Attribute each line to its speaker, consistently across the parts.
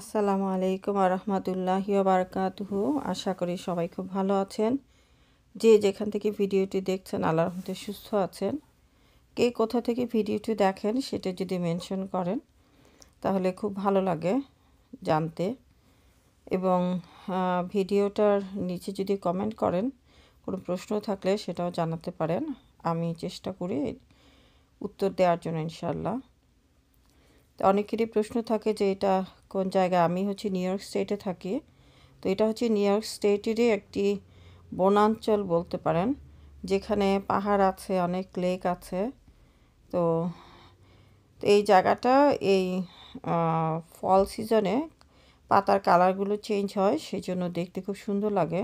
Speaker 1: আসসালামু আলাইকুম আরহামাতুল্লাহি ওয়া বারাকাতুহু। আশা করি সবাই খুব ভালো আছেন। যে যেখান থেকে ভিডিওটি দেখছেন আল্লাহর রহমতে সুস্থ আছেন। কে কোথা থেকে ভিডিওটি দেখেন সেটা যদি মেনশন করেন তাহলে খুব ভালো লাগে জানতে। এবং ভিডিওটার নিচে যদি কমেন্ট করেন কোনো প্রশ্ন থাকলে সেটাও জানাতে পারেন। আমি চেষ্টা করি উত্তর দেওয়ার জন্য ইনশাআল্লাহ। তো অনেকেরই প্রশ্ন থাকে যে এটা কোন জায়গায়। আমি হচ্ছে নিউ ইয়র্ক স্টেটে থাকি। তো এটা হচ্ছে নিউ ইয়র্ক স্টেটেরই একটি বনাঞ্চল বলতে পারেন, যেখানে পাহাড় আছে, অনেক লেক আছে। তো এই জায়গাটা এই ফল সিজনে পাতার কালারগুলো চেঞ্জ হয়, সেই জন্য দেখতে খুব সুন্দর লাগে।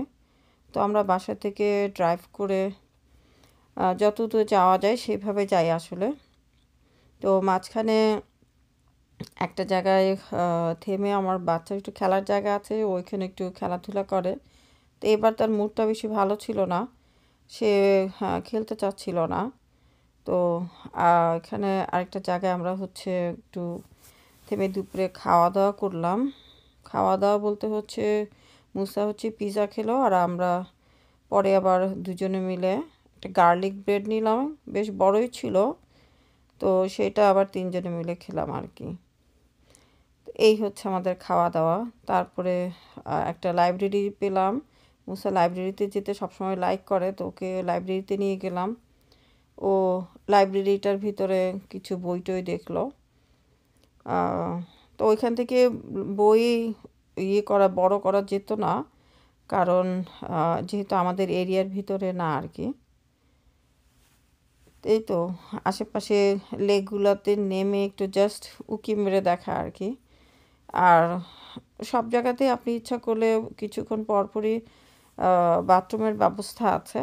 Speaker 1: তো আমরা বাসা থেকে ড্রাইভ করে যতদূর যাওয়া যায় সেভাবে যাই আসলে। তো মাঝখানে একটা জায়গায় থেমে আমার বাচ্চার একটু খেলার জায়গা আছে, ওইখানে একটু খেলাধুলা করে। তো এবার তার মুডটা বেশি ভালো ছিল না, সে খেলতে চাচ্ছিল না। তো এখানে আরেকটা জায়গায় আমরা হচ্ছে একটু থেমে দুপুরে খাওয়া দাওয়া করলাম। খাওয়া দাওয়া বলতে হচ্ছে মুসা হচ্ছে পিৎজা খেলো, আর আমরা পরে আবার দুজনে মিলে একটা গার্লিক ব্রেড নিলাম, বেশ বড়ই ছিল। তো সেটা আবার তিনজনে মিলে খেলাম আর কি। এই হচ্ছে আমাদের খাওয়া দাওয়া। তারপরে একটা লাইব্রেরি পেলাম। মুসা লাইব্রেরিতে যেতে সবসময় লাইক করে, তো ওকে লাইব্রেরিতে নিয়ে গেলাম। ও লাইব্রেরিটার ভিতরে কিছু বই টই দেখলো। তো ওইখান থেকে বই বড় করা যেত না, কারণ যেহেতু আমাদের এরিয়ার ভিতরে না আর কি। এই তো আশেপাশে লেকগুলোতে নেমে একটু জাস্ট উকি মেরে দেখা আর কি। আর সব জায়গাতে আপনি ইচ্ছা করলে কিছুক্ষণ পরপরই বাথরুমের ব্যবস্থা আছে,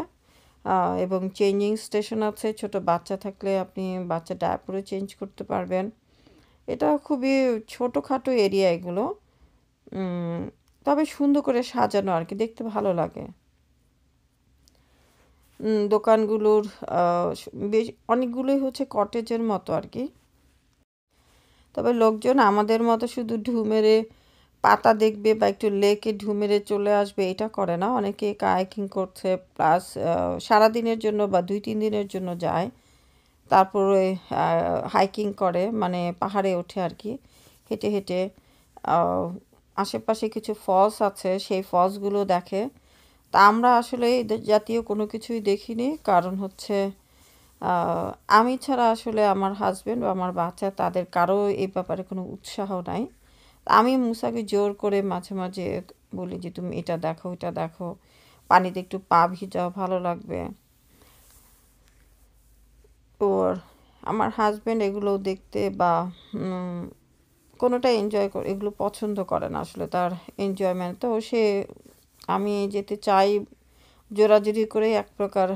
Speaker 1: এবং চেঞ্জিং স্টেশন আছে। ছোট বাচ্চা থাকলে আপনি বাচ্চা ডায়াপারও চেঞ্জ করতে পারবেন। এটা খুবই ছোটোখাটো এরিয়া এগুলো, তবে সুন্দর করে সাজানো আর কি, দেখতে ভালো লাগে। দোকানগুলোর বেশ অনেকগুলোই হচ্ছে কটেজের মতো আর কি। তবে লোকজন আমাদের মতো শুধু ঢু মেরে পাতা দেখবে বা একটু লেকে ঢু মেরে চলে আসবে এটা করে না। অনেকে কায়াকিং করছে, প্লাস সারাদিনের জন্য বা 2-3 দিনের জন্য যায়। তারপরে হাইকিং করে, মানে পাহাড়ে ওঠে আর কি, হেঁটে হেঁটে। আশেপাশে কিছু ফলস আছে, সেই ফলসগুলো দেখে। তা আমরা আসলে জাতীয় কোনো কিছুই দেখিনি, কারণ হচ্ছে আমি ছাড়া আসলে আমার হাজবেন্ড বা আমার বাচ্চা তাদের কারো এই ব্যাপারে কোনো উৎসাহ নাই। আমি মুসাকে জোর করে মাঝে মাঝে বলি যে তুমি এটা দেখো, এটা দেখো, পানিতে একটু পা ভিজাও, ভালো লাগবে। ওর আমার হাজবেন্ড এগুলো দেখতে বা কোনোটা এনজয় করে, এগুলো পছন্দ করে না আসলে, তার এনজয়মেন্ট তো সে, আমি যেতে চাই জোরাজুরি করে এক প্রকার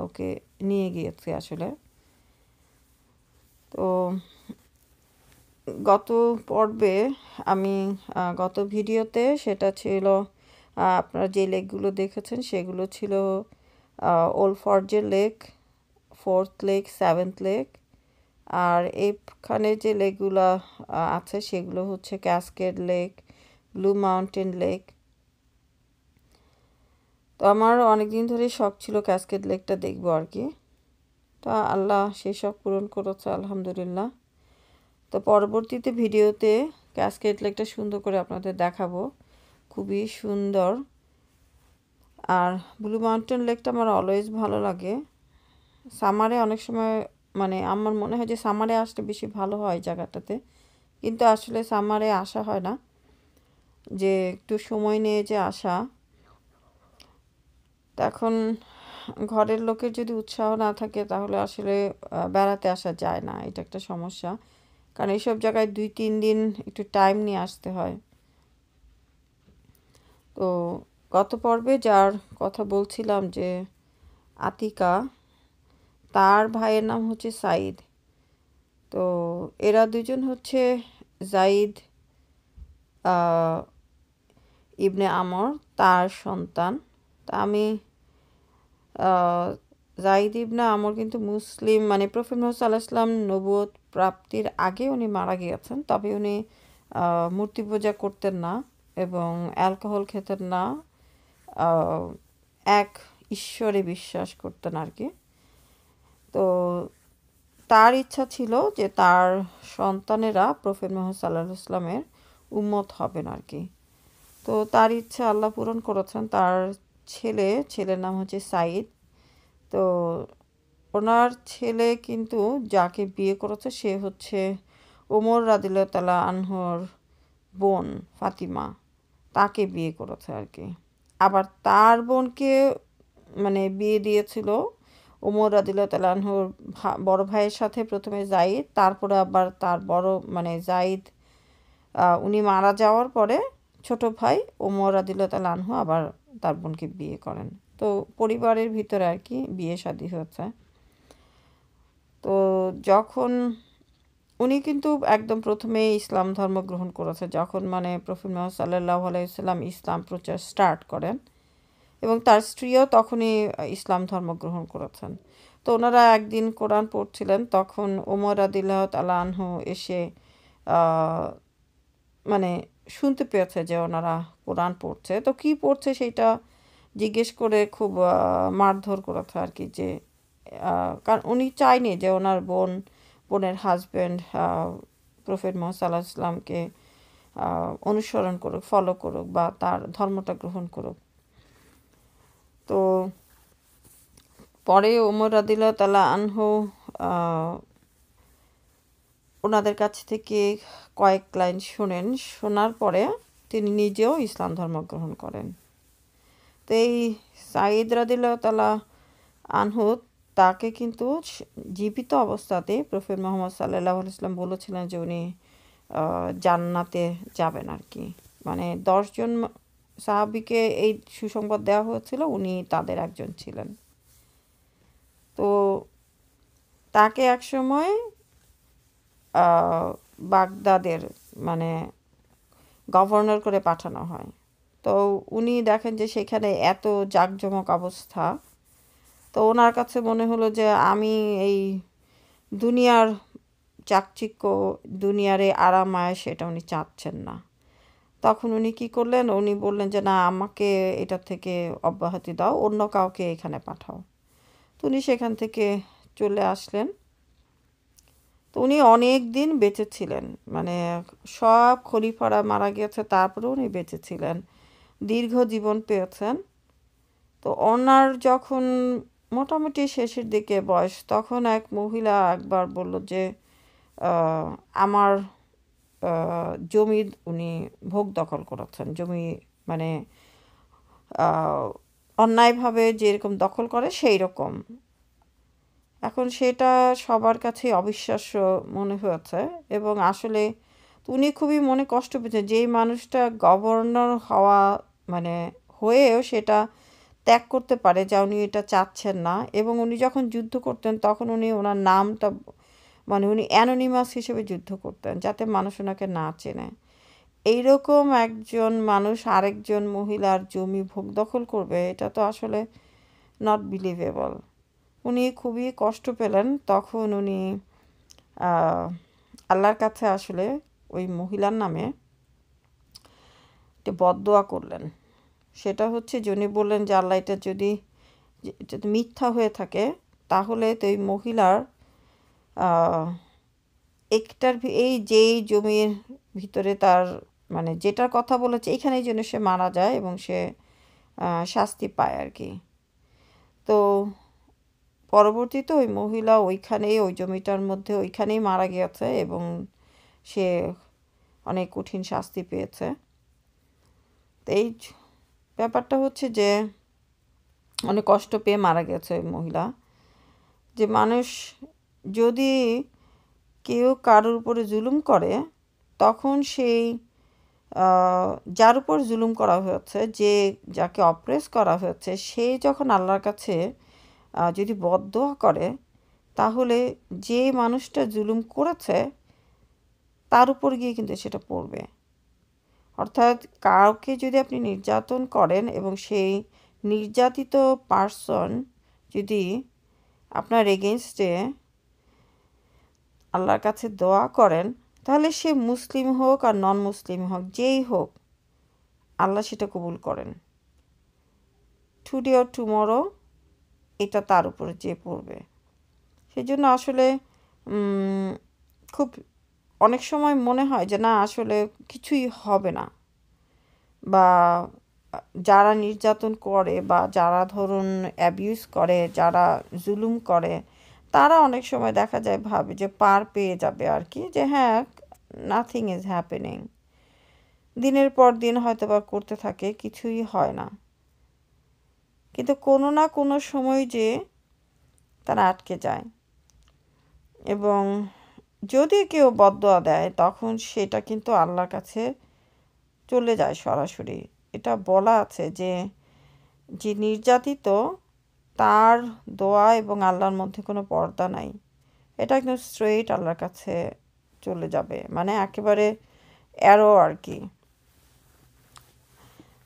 Speaker 1: ওকে নিয়ে গিয়েছে আসলে। তো গত পর্বে আমি গত ভিডিওতে সেটা ছিল, আপনারা যে লেকগুলো দেখেছেন সেগুলো ছিল ওল্ড ফর্জের lake, 4th lake, 7th lake. আর এখানে যে লেকগুলো আছে সেগুলো হচ্ছে cascade lake, blue mountain lake. তো আমার অনেক দিন ধরেই শখ ছিল ক্যাসকেড লেকটা দেখবো আর কি। তো আল্লাহ সেই শখ পূরণ করেছে আলহামদুলিল্লাহ। তো পরবর্তীতে ভিডিওতে ক্যাসকেড লেকটা সুন্দর করে আপনাদের দেখাবো, খুবই সুন্দর। আর ব্লু মাউন্টেন লেকটা আমার অলওয়েজ ভালো লাগে। সামারে অনেক সময়, মানে আমার মনে হয় যে সামারে আসলে বেশি ভালো হয় জায়গাটাতে, কিন্তু আসলে সামারে আসা হয় না, যে একটু সময় নিয়ে যে আসা। এখন ঘরের লোকের যদি উৎসাহ না থাকে তাহলে আসলে বেড়াতে আসা যায় না, এটা একটা সমস্যা। কারণ এইসব জায়গায় 2-3 দিন একটু টাইম নিয়ে আসতে হয়। তো গত পর্বে যার কথা বলছিলাম যে আতিকা, তার ভাইয়ের নাম হচ্ছে সাইদ। তো এরা দুজন হচ্ছে জাইদ ইবনে আমর, তার সন্তান। তা আমি জাইদ ইবনে আমর কিন্তু মুসলিম, মানে প্রফেট মুহাম্মদ সাল্লাল্লাহু আলাইহি ওয়াসাল্লাম নবুয়ত প্রাপ্তির আগে উনি মারা গিয়েছেন, তবে উনি মূর্তি পূজা করতেন না এবং অ্যালকোহল খেতেন না, এক ঈশ্বরে বিশ্বাস করতেন আর কি। তো তার ইচ্ছা ছিল যে তার সন্তানেরা প্রফেট মুহাম্মদ সাল্লাল্লাহু আলাইহি ওয়াসাল্লামের উম্মত হবেন আর কি। তো তার ইচ্ছা আল্লাহ পূরণ করেছেন। তার ছেলের নাম হচ্ছে সাঈদ। তো ওনার ছেলে কিন্তু যাকে বিয়ে করেছে সে হচ্ছে ওমর রাদিয়াল্লাহু তাআলা আনহুর বোন ফাতিমা, তাকে বিয়ে করেছে আর কি। আবার তার বোনকে মানে বিয়ে দিয়েছিল ওমর রাদিয়াল্লাহু তাআলা আনহুর বড় ভাইয়ের সাথে, প্রথমে যায়েদ, তারপরে আবার তার বড় মানে যায়েদ উনি মারা যাওয়ার পরে ছোট ভাই ওমর রাদিয়াল্লাহু তাআলা আনহু আবার তার বোনকে বিয়ে করেন। তো পরিবারের ভিতরে আর কি বিয়ে শাদী হয়েছে। তো যখন উনি কিন্তু একদম প্রথমে ইসলাম ধর্ম গ্রহণ করেছে, যখন মানে প্রফেট মুহাম্মদ সাল্লাল্লাহু আলাইহি ওয়াসাল্লাম ইসলাম প্রচার স্টার্ট করেন, এবং তার স্ত্রীও তখনই ইসলাম ধর্ম গ্রহণ করেছেন। তো ওনারা একদিন কোরআন পড়ছিলেন, তখন ওমর রাদিয়াল্লাহু তাআলা আনহু এসে মানে শুনতে পেয়েছে যে ওনারা কোরআন পড়ছে। তো কি পড়ছে সেটা জিজ্ঞেস করে খুব মারধর করেছে আর কি, যে কারণ উনি চায়নি যে ওনার বোনের হাজব্যান্ড প্রফেট মুহাম্মদ সাল্লাল্লাহু আলাইহি ওয়াসাল্লামকে অনুসরণ করুক, ফলো করুক বা তার ধর্মটা গ্রহণ করুক। তো পরে ওমর রাদিয়াল্লাহু তাআলা আনহু ওনাদের কাছ থেকে কয়েক লাইন শোনার পরে তিনি নিজেও ইসলাম ধর্ম গ্রহণ করেন। তো এই সাঈদ রাদিয়াল্লাহু তাআলা আনহু তাকে কিন্তু জীবিত অবস্থাতে প্রফেট মুহাম্মদ সাল্লাল্লাহু আলাইহি ওয়াসাল্লাম বলেছিলেন যে উনি জান্নাতে যাবেন আর কি। মানে 10 জন সাহাবীকে এই সুসংবাদ দেওয়া হয়েছিল, উনি তাদের একজন ছিলেন। তো তাকে একসময় বাগদাদের মানে গভর্নর করে পাঠানো হয়। তো উনি দেখেন যে সেখানে এত জাঁকজমক অবস্থা, তো ওনার কাছে মনে হলো যে আমি এই দুনিয়ার চাকচিক্য, দুনিয়ার এই আরাম আয়েশ এটা উনি চাচ্ছেন না। তখন উনি কী করলেন, উনি বললেন যে না, আমাকে এটা থেকে অব্যাহতি দাও, অন্য কাউকে এখানে পাঠাও। তো উনি সেখান থেকে চলে আসলেন। তো উনি অনেক দিন বেঁচে ছিলেন, মানে সব খলিফারা মারা গিয়েছে, তারপরেও উনি বেঁচে ছিলেন, দীর্ঘ জীবন পেয়েছেন। তো ওনার যখন মোটামুটি শেষের দিকে বয়স, তখন এক মহিলা একবার বলল যে আমার জমি উনি ভোগ দখল করেছেন, জমি মানে অন্যায়ভাবে যেরকম দখল করে সেই রকম। এখন সেটা সবার কাছে অবিশ্বাস্য মনে হয়েছে, এবং আসলে উনি খুবই মনে কষ্ট পেয়েছেন, যেই মানুষটা গভর্নর হওয়া মানে হয়েও সেটা ত্যাগ করতে পারে, যা উনি এটা চাচ্ছেন না। এবং উনি যখন যুদ্ধ করতেন তখন উনি ওনার নামটা মানে উনি অ্যানোনিমাস হিসেবে যুদ্ধ করতেন, যাতে মানুষ ওনাকে না চেনে। এইরকম একজন মানুষ আরেকজন মহিলার জমি ভোগ দখল করবে, এটা তো আসলে নট বিলিভেবল। উনি খুবই কষ্ট পেলেন। তখন উনি আল্লাহর কাছে আসলে ওই মহিলার নামে একটা বদদোয়া করলেন। সেটা হচ্ছে যে উনি বললেন যে আল্লাহ, এটা যদি মিথ্যা হয়ে থাকে তাহলে তো এই মহিলার এই যেই জমির ভিতরে তার মানে যেটার কথা বলেছে এখানেই যেন সে মারা যায় এবং সে শাস্তি পায় আর কি। তো পরবর্তীতে ওই মহিলা ওইখানেই, ওই জমিটার মধ্যে ওইখানেই মারা গিয়েছে এবং সে অনেক কঠিন শাস্তি পেয়েছে। তো এই ব্যাপারটা হচ্ছে যে অনেক কষ্ট পেয়ে মারা গেছে ওই মহিলা। যে মানুষ যদি কেউ কারোর উপরে জুলুম করে, তখন সেই যার উপর জুলুম করা হয়েছে, যাকে অপ্রেস করা হয়েছে, সে যখন আল্লাহর কাছে যদি বদদোয়া করে, তাহলে যে মানুষটা জুলুম করেছে তার উপর গিয়ে কিন্তু সেটা পড়বে। অর্থাৎ কাউকে যদি আপনি নির্যাতন করেন এবং সেই নির্যাতিত পার্সন যদি আপনার এগেনস্টে আল্লাহর কাছে দোয়া করেন, তাহলে সে মুসলিম হোক আর নন মুসলিম হোক, যেই হোক, আল্লাহ সেটা কবুল করেন। টুডে অর টুমরো এটা তার উপরে যেয়ে পড়বে। সেই জন্য আসলে খুব অনেক সময় মনে হয় যে না, আসলে কিছুই হবে না, বা যারা নির্যাতন করে বা যারা ধরুন অ্যাবিউজ করে, যারা জুলুম করে, তারা অনেক সময় দেখা যায় ভাবে যে পার পেয়ে যাবে আর কি, যে হ্যাঁ, নাথিং ইজ হ্যাপেনিং। দিনের পর দিন হয়তো বা করতে থাকে, কিছুই হয় না, কিন্তু কোনো না কোনো সময় যে তারা আটকে যায়। এবং যদি কেউ বদদোয়া দেয় তখন সেটা কিন্তু আল্লাহর কাছে চলে যায় সরাসরি। এটা বলা আছে যে যে নির্যাতিত, তার দোয়া এবং আল্লাহর মধ্যে কোনো পর্দা নাই, এটা একদম স্ট্রেইট আল্লাহর কাছে চলে যাবে, মানে একেবারে অ্যারো আর কি।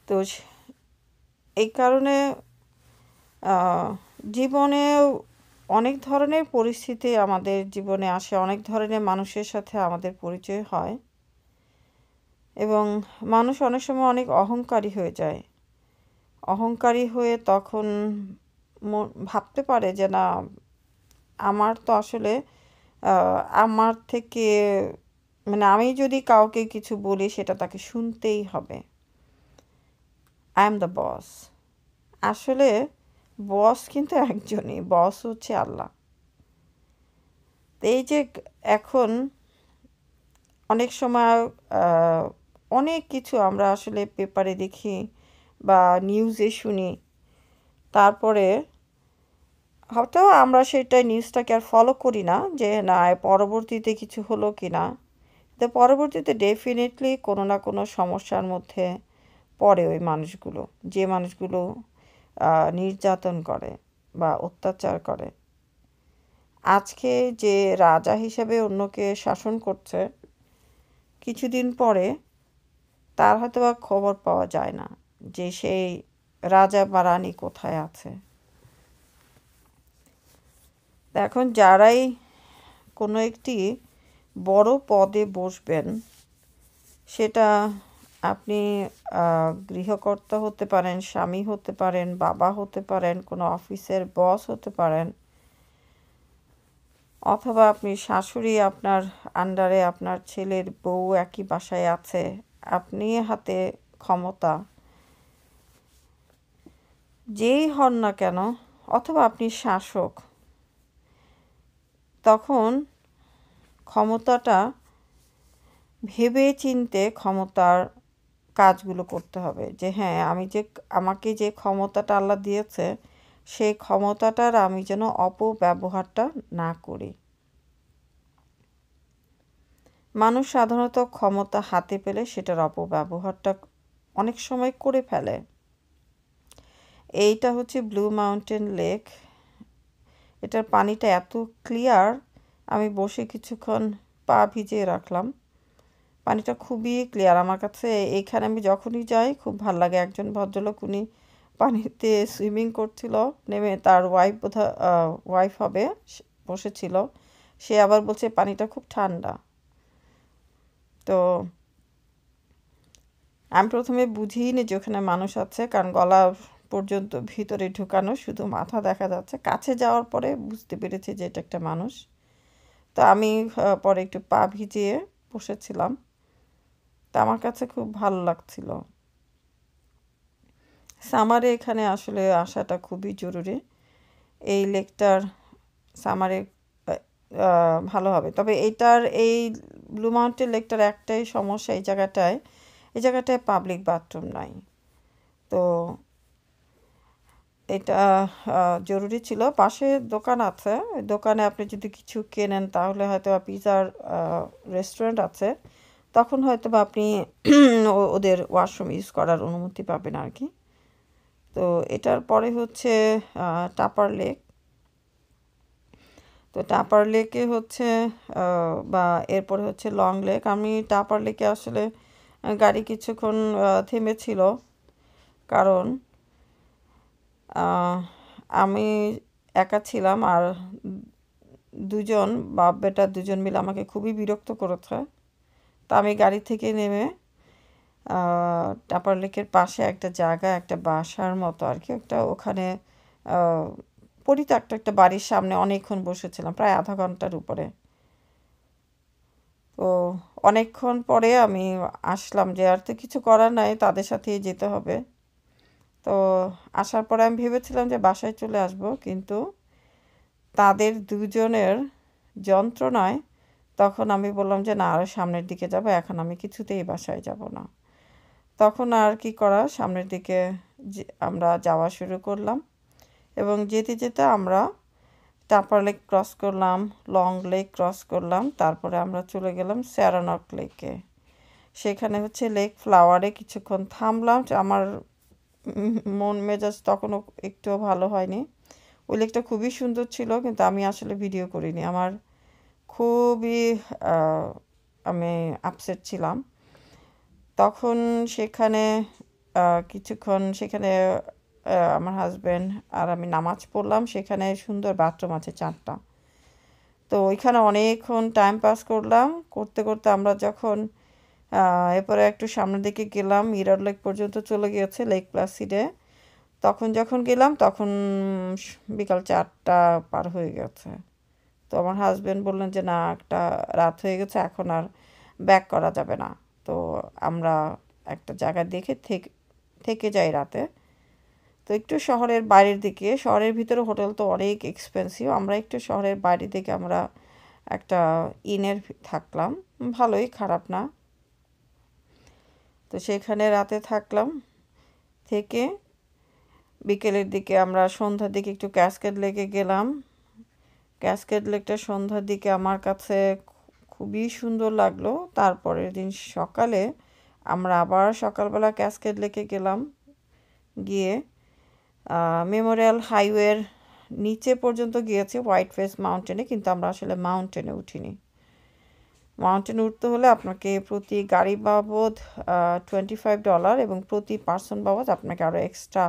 Speaker 1: তো এই কারণে জীবনে অনেক ধরনের পরিস্থিতি আমাদের জীবনে আসে, অনেক ধরনের মানুষের সাথে আমাদের পরিচয় হয়, এবং মানুষ অনেক সময় অনেক অহংকারী হয়ে যায়। অহংকারী হয়ে তখন ভাবতে পারে যে না, আমার তো আসলে আমার থেকে, মানে আমি যদি কাউকে কিছু বলি সেটা তাকে শুনতেই হবে, আই এম দ্য বস। আসলে বস কিন্তু একজনই, বস হচ্ছে আল্লাহ। এই যে এখন অনেক সময় অনেক কিছু আমরা আসলে পেপারে দেখি বা নিউজে শুনি, তারপরে হয়তো আমরা সেটা নিউজটাকে আর ফলো করি না যে না পরবর্তীতে কিছু হলো কি না, তো পরবর্তীতে ডেফিনেটলি কোনো না কোনো সমস্যার মধ্যে পড়ে ওই মানুষগুলো, যে মানুষগুলো নির্যাতন করে বা অত্যাচার করে। আজকে যে রাজা হিসেবে অন্যকে শাসন করছে, কিছুদিন পরে তার হয়তো বা খবর পাওয়া যায় না যে সেই রাজা বা রানী কোথায় আছে। এখন যারাই কোনো একটি বড় পদে বসবেন, সেটা আপনি গৃহকর্তা হতে পারেন, স্বামী হতে পারেন, বাবা হতে পারেন, কোনো অফিসের বস হতে পারেন, অথবা আপনি শাশুড়ি, আপনার আন্ডারে আপনার ছেলের বউ একই বাসায় আছে, আপনি হাতে ক্ষমতা, যেই হন না কেন, অথবা আপনি শাসক, তখন ক্ষমতাটা ভেবে চিন্তে ক্ষমতার কাজগুলো করতে হবে, যে হ্যাঁ, আমাকে যে ক্ষমতাটা আল্লাহ দিয়েছে, সেই ক্ষমতাটার আমি যেন অপব্যবহারটা না করি। মানুষ সাধারণত ক্ষমতা হাতে পেলে সেটার অপব্যবহারটা অনেক সময় করে ফেলে। এইটা হচ্ছে ব্লু মাউন্টেন লেক। এটার পানিটা এত ক্লিয়ার, আমি বসে কিছুক্ষণ পা ভিজিয়ে রাখলাম। পানিটা খুবই ক্লিয়ার আমার কাছে। এইখানে আমি যখনই যাই খুব ভাল লাগে। একজন ভদ্রলোক, উনি পানিতে সুইমিং করছিল, নেমে তার ওয়াইফ হবে বসেছিল, সে আবার বলছে পানিটা খুব ঠান্ডা। তো আমি প্রথমে বুঝিনি যে ওখানে মানুষ আছে, কারণ গলা পর্যন্ত ভিতরে ঢুকানো, শুধু মাথা দেখা যাচ্ছে। কাছে যাওয়ার পরে বুঝতে পেরেছি যে এটা একটা মানুষ। তো আমি পরে একটু পা ভিজিয়ে বসেছিলাম, তা আমার কাছে খুব ভালো লাগছিল। সামারে এখানে আসলে আসাটা খুবই জরুরি। এই লেকটার সামারে ভালো হবে। তবে এই ব্লু মাউন্টেন লেকটার একটাই সমস্যা, এই জায়গাটায় পাবলিক বাথরুম নাই। তো এটা জরুরি ছিল। পাশে দোকান আছে, ওই দোকানে আপনি যদি কিছু কেনেন তাহলে হয়তো বা পিৎজার রেস্টুরেন্ট আছে, তখন হয়তো বা আপনি ওদের ওয়াশরুম ইউজ করার অনুমতি পাবেন আর কি। তো এটার পরে হচ্ছে টাপার লেক। তো টাপার লেকে হচ্ছে বা এরপরে হচ্ছে লং লেক। আমি টাপার লেকে আসলে গাড়ি কিছুক্ষণ থেমেছিল, কারণ আমি একা ছিলাম, আর দুজন বাপ বেটা দুজন মিলে আমাকে খুবই বিরক্ত করেছে। তো আমি গাড়ি থেকে নেমে টাপার লেকের পাশে একটা জায়গা, একটা বাসার মতো আর কি, একটা ওখানে পরিত্যক্ত একটা বাড়ির সামনে অনেকক্ষণ বসেছিলাম, প্রায় আধা ঘন্টার উপরে। তো অনেকক্ষণ পরে আমি আসলাম, যে আর তো কিছু করার নাই, তাদের সাথেই যেতে হবে। তো আসার পরে আমি ভেবেছিলাম যে বাসায় চলে আসব, কিন্তু তাদের দুজনের যন্ত্রণায় তখন আমি বললাম যে না, আরও সামনের দিকে যাব, এখন আমি কিছুতেই বাসায় যাব না। তখন আর কি করা, সামনের দিকে আমরা যাওয়া শুরু করলাম, এবং যেতে যেতে আমরা টাপার লেক ক্রস করলাম, লং লেক ক্রস করলাম, তারপরে আমরা চলে গেলাম স্যারানক লেকে। সেখানে হচ্ছে লেক ফ্লাওয়ারে কিছুক্ষণ থামলাম। আমার মন মেজাজ তখনও একটুও ভালো হয়নি। ওই লেকটা খুবই সুন্দর ছিল, কিন্তু আমি আসলে ভিডিও করিনি। আমার খুবই আমি আপসেট ছিলাম তখন। সেখানে কিছুক্ষণ সেখানে আমার হাজব্যান্ড আর আমি নামাজ পড়লাম। সেখানে সুন্দর বাথরুম আছে 4টা। তো ওইখানে অনেকক্ষণ টাইম পাস করলাম। করতে করতে আমরা যখন এরপরে একটু সামনের দিকে গেলাম, মিরর লেক পর্যন্ত চলে গিয়েছে, লেক প্লাসিডে। তখন যখন গেলাম তখন বিকাল 4টা পার হয়ে গেছে। তো আমার হাজব্যান্ড বললেন যে না, একটা রাত হয়ে গেছে, এখন আর ব্যাক করা যাবে না। তো আমরা একটা জায়গা দেখে থেকে যাই রাতে। তো একটু শহরের বাইরের দিকে, শহরের ভিতরে হোটেল তো অনেক এক্সপেন্সিভ, আমরা একটু শহরের বাইরে দিকে আমরা একটা ইনের থাকলাম, ভালোই, খারাপ না। তো সেখানে রাতে থাকলাম, থেকে বিকেলের দিকে আমরা সন্ধ্যার দিকে একটু ক্যাসকেড লেকে গেলাম। ক্যাসকেড লেকটা সন্ধ্যার দিকে আমার কাছে খুবই সুন্দর লাগলো। তারপরের দিন সকালে আমরা আবার সকালবেলা ক্যাসকেড লেকে গেলাম, গিয়ে মেমোরিয়াল হাইওয়ের নিচে পর্যন্ত গিয়েছি, হোয়াইট ফেস মাউন্টেনে, কিন্তু আমরা আসলে মাউন্টেনে উঠিনি। মাউন্টেনে উঠতে হলে আপনাকে প্রতি গাড়ি বাবদ $25 এবং প্রতি পার্সন বাবদ আপনাকে আরও এক্সট্রা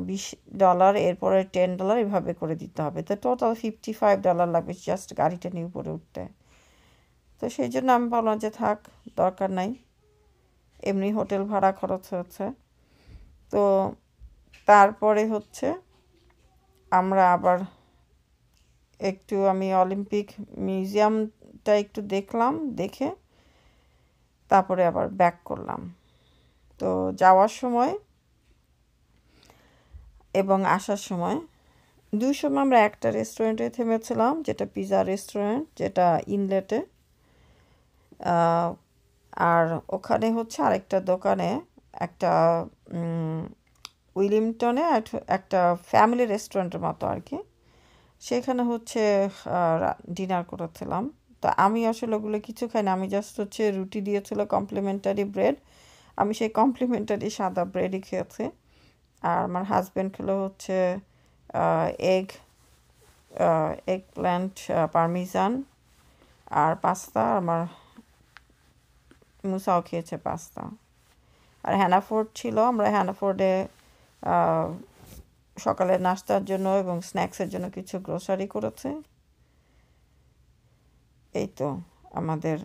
Speaker 1: $20, এরপরে $10 এভাবে করে দিতে হবে। তো টোটাল $55 লাগবে জাস্ট গাড়িটা নিয়ে উপরে উঠতে। তো সেই জন্য আমি ভাবলাম যে থাক, দরকার নাই, এমনি হোটেল ভাড়া খরচ হচ্ছে। তো তারপরে হচ্ছে আমরা আবার আমি অলিম্পিক মিউজিয়ামটা একটু দেখলাম, দেখে তারপরে আবার ব্যাক করলাম। তো যাওয়ার সময় এবং আসার সময় 2 সময় আমরা একটা রেস্টুরেন্টে থেমেছিলাম, যেটা পিৎজা রেস্টুরেন্ট, যেটা ইনলেটে। আর ওখানে হচ্ছে আরেকটা দোকানে, একটা উইলিংটনে একটা ফ্যামিলি রেস্টুরেন্টের মতো আর কি, সেখানে হচ্ছে ডিনার করেছিলাম। তো আমি আসলে ওগুলো কিছু খাই না, আমি জাস্ট হচ্ছে রুটি দিয়েছিল কমপ্লিমেন্টারি ব্রেড, আমি সেই কমপ্লিমেন্টারি সাদা ব্রেডই খেয়েছি। আর আমার হাজব্যান্ড খেলো হচ্ছে এগ প্ল্যান্ট পারমিজান আর পাস্তা। আমার মুসাও খেয়েছে পাস্তা। আর হ্যানাফোর্ড ছিল, আমরা হ্যানাফোর্ডে সকালের নাস্তার জন্য এবং স্ন্যাক্সের জন্য কিছু গ্রোসারি করেছে। এই তো আমাদের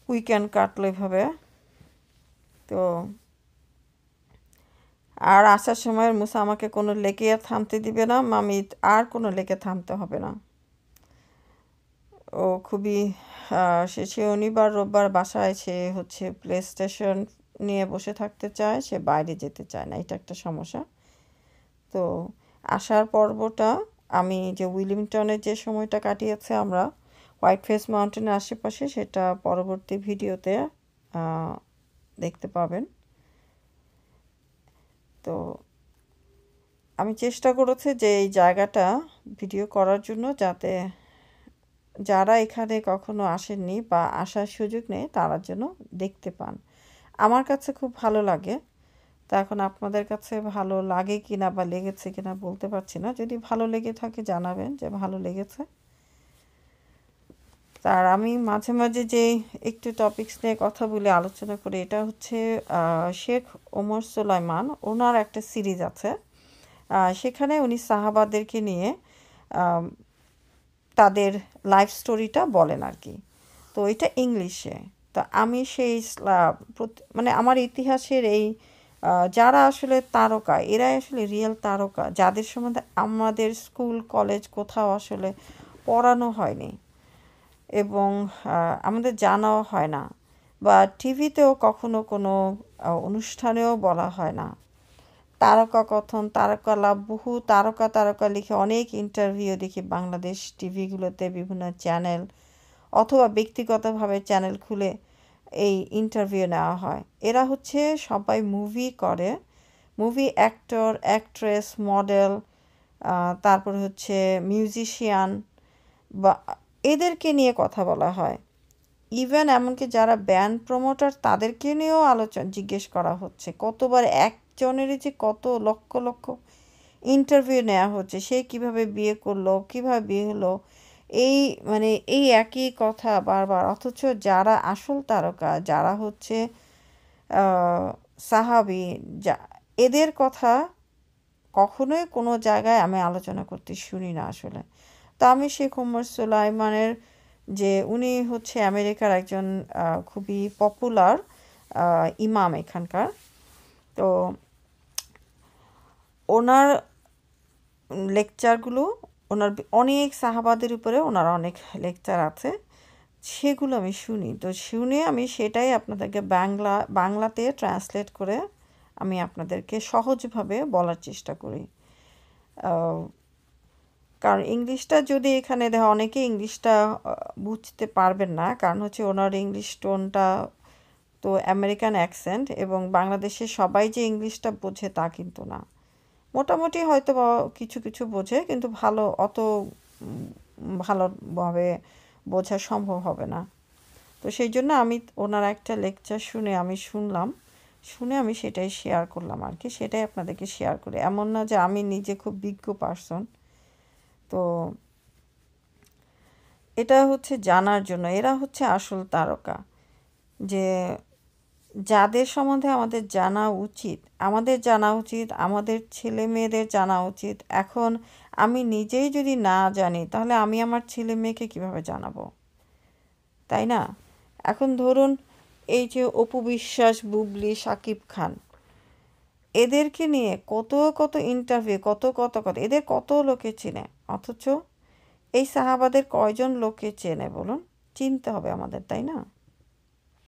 Speaker 1: উইকেন্ড কাটলো এভাবে। তো আর আসার সময় মুসা আমাকে কোনো লেকে আর থামতে দিবে না, মামি আর কোনো লেকে থামতে হবে না। ও খুবই সে শনিবার রোববার বাসায়, সে হচ্ছে প্লে স্টেশন নিয়ে বসে থাকতে চায়, সে বাইরে যেতে চায় না, এটা একটা সমস্যা। তো আসার পর্বটা আমি যে উইলিংটনের যে সময়টা কাটিয়েছে আমরা হোয়াইট ফেস মাউন্টেনের আশেপাশে, সেটা পরবর্তী ভিডিওতে দেখতে পাবেন। তো আমি চেষ্টা করেছি যে এই জায়গাটা ভিডিও করার জন্য, যাতে যারা এখানে কখনো আসেননি বা আসার সুযোগ নেই তারা যেন দেখতে পান। আমার কাছে খুব ভালো লাগে। তা এখন আপনাদের কাছে ভালো লাগে কিনা বা লেগেছে কিনা বলতে পারছি না। যদি ভালো লেগে থাকে জানাবেন যে ভালো লেগেছে। আর আমি মাঝে মাঝে যে একটু টপিকস নিয়ে কথা বলে আলোচনা করি, এটা হচ্ছে শেখ ওমর সুলাইমান, ওনার একটা সিরিজ আছে, সেখানে উনি সাহাবাদেরকে নিয়ে তাদের লাইফ স্টোরিটা বলেন আর কি। তো এটা ইংলিশে। তো আমি সেই মানে আমার ইতিহাসের এই যারা আসলে তারকা, এরাই আসলে রিয়েল তারকা, যাদের সম্বন্ধে আমাদের স্কুল কলেজ কোথাও আসলে পড়ানো হয়নি এবং আমাদের জানাও হয় না, বা টিভিতেও কখনো কোনো অনুষ্ঠানেও বলা হয় না। তারকা কথন, তারকা লাভ, বহু তারকা তারকা লিখে অনেক ইন্টারভিউ দেখি বাংলাদেশ টিভিগুলোতে, বিভিন্ন চ্যানেল অথবা ব্যক্তিগতভাবে চ্যানেল খুলে এই ইন্টারভিউ নেওয়া হয়। এরা হচ্ছে সবাই মুভি করে, মুভি অ্যাক্টর, অ্যাক্ট্রেস, মডেল, তারপর হচ্ছে মিউজিশিয়ান, বা এদেরকে নিয়ে কথা বলা হয়। ইভেন এমনকি যারা ব্যান্ড প্রমোটার, তাদেরকে নিয়েও জিজ্ঞেস করা হচ্ছে। কতবার একজনেরই যে কত লক্ষ লক্ষ ইন্টারভিউ নেওয়া হচ্ছে, সে কিভাবে বিয়ে করলো, কিভাবে বিয়ে হলো, এই মানে এই একই কথা বারবার। অথচ যারা আসল তারকা, যারা হচ্ছে সাহাবী, যা এদের কথা কখনোই কোনো জায়গায় আমি আলোচনা করতে শুনি না আসলে। তো আমি শেখ ওমর সুলাইমানের, যে উনি হচ্ছে আমেরিকার একজন খুবই পপুলার ইমাম এখানকার, তো ওনার লেকচারগুলো, ওনার অনেক সাহাবাদের উপরে ওনার অনেক লেকচার আছে, সেগুলো আমি শুনি। তো শুনে আমি সেটাই আপনাদেরকে বাংলাতে ট্রান্সলেট করে আমি আপনাদেরকে সহজভাবে বলার চেষ্টা করি। কারণ ইংলিশটা যদি এখানে দেখা, অনেকে ইংলিশটা বুঝতে পারবেন না, কারণ হচ্ছে ওনার ইংলিশ টোনটা তো আমেরিকান অ্যাকসেন্ট, এবং বাংলাদেশে সবাই যে ইংলিশটা বোঝে তা কিন্তু না। মোটামুটি হয়তো বা কিছু কিছু বোঝে, কিন্তু অত ভালোভাবে বোঝা সম্ভব হবে না। তো সেই জন্য আমি ওনার একটা লেকচার শুনে আমি সেটাই শেয়ার করলাম আর কি, সেটাই আপনাদেরকে শেয়ার করি। এমন না যে আমি নিজে খুব বিজ্ঞ পার্সন। তো এটা হচ্ছে জানার জন্য, এরা হচ্ছে আসল তারকা, যে যাদের সম্বন্ধে আমাদের জানা উচিত, আমাদের ছেলে মেয়েদের জানা উচিত। এখন আমি নিজেই যদি না জানি, তাহলে আমি আমার ছেলে মেয়েকে কীভাবে জানাবো, তাই না? এখন ধরুন, এই যে অপু বিশ্বাস, বুবলি, শাকিব খান, এদেরকে নিয়ে কত কত ইন্টারভিউ, কত এদের কত লোকে চেনে, অথচ এই সাহাবাদের কয়জন লোকে চেনে বলুন? চিনতে হবে আমাদের, তাই না?